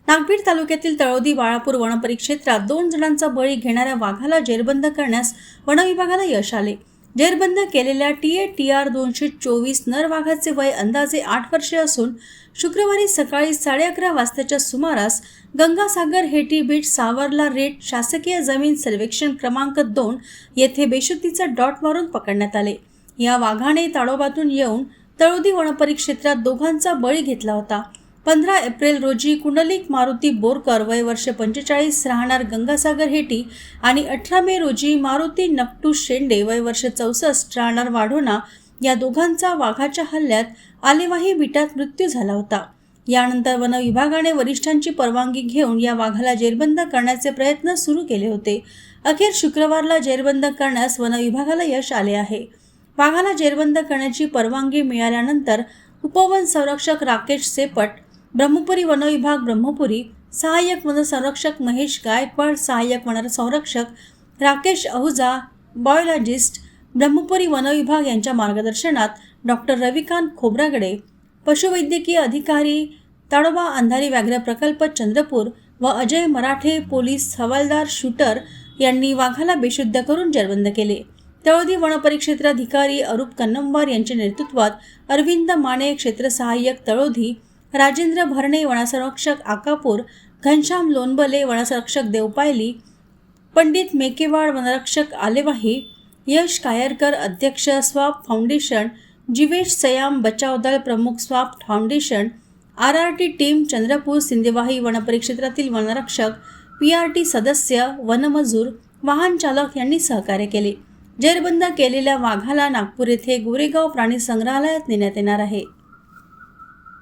नागभीड तालुक्यातील तळोदी बाळापूर वनपरिक्षेत्रात 2 जणांचा बळी घेणाऱ्या वाघाला जेरबंद करण्यास वनविभागाला यश आले. जेरबंद केलेल्या TATR 224 नर वाघाचे वय अंदाजे 8 वर्षे असून शुक्रवारी सकाळी 11:30 वाजताच्या सुमारास गंगासागर हेटी बीट सावरला रेट शासकीय जमीन सर्वेक्षण क्रमांक 2 येथे बेशुद्धीचा डॉट मारून पकडण्यात आले. या वाघाने ताडोबातून येऊन तळोदी वनपरिक्षेत्रात दोघांचा बळी घेतला होता. 15 एप्रिल रोजी कुंडलिक मारुती बोरकर वय वर्ष 45 राहणार गंगासागर हेटी आणि 18 मे रोजी मारुती नकटू शेंडे वय वर्ष 64 राहणार वाढोणा या दोघांचा वाघाच्या हल्ल्यात आलेवाही बिटात मृत्यू झाला होता. यानंतर वन विभागाने वरिष्ठांची परवानगी घेऊन या वाघाला जेरबंद करण्याचे प्रयत्न सुरू केले होते. अखेर शुक्रवारला जेरबंद करण्यास वन विभागाला यश आले आहे. वाघाला जेरबंद करण्याची परवानगी मिळाल्यानंतर उपवन संरक्षक राकेश सेपट, ब्रह्मपुरी वनविभाग ब्रह्मपुरी, सहाय्यक वनसंरक्षक महेश गायकवाड, सहाय्यक वनसंरक्षक राकेश अहुजा, बायोलॉजिस्ट ब्रह्मपुरी वनविभाग यांच्या मार्गदर्शनात डॉक्टर रविकांत खोब्रागडे, पशुवैद्यकीय अधिकारी ताडोबा अंधारी व्याघ्र प्रकल्प चंद्रपूर व अजय मराठे पोलीस हवालदार शूटर यांनी वाघाला बेशुद्ध करून जेरबंद केले. तळोदी वनपरिक्षेत्राधिकारी अरूप कन्नमवार यांच्या नेतृत्वात अरविंद माने क्षेत्र सहाय्यक तळोदी, राजेंद्र भरणे वनसंरक्षक आकापूर, घनश्याम लोणबले वनसंरक्षक देवपायली, पंडित मेकेवाड वनरक्षक आलेवाही, यश कायरकर अध्यक्ष स्वाप फाउंडेशन, जिवेश सयाम बचाव दल प्रमुख स्वाप foundation, RRT team Chandrapur Sindewahi वनपरिक्षेत्रातील वनरक्षक, PRT सदस्य, वनमजूर, वाहन चालक यांनी सहकार्य केले. जेरबंद केलेल्या वाघाला नागपूर येथे गोरेगाव प्राणी संग्रहालयात नेण्यात येणार आहे.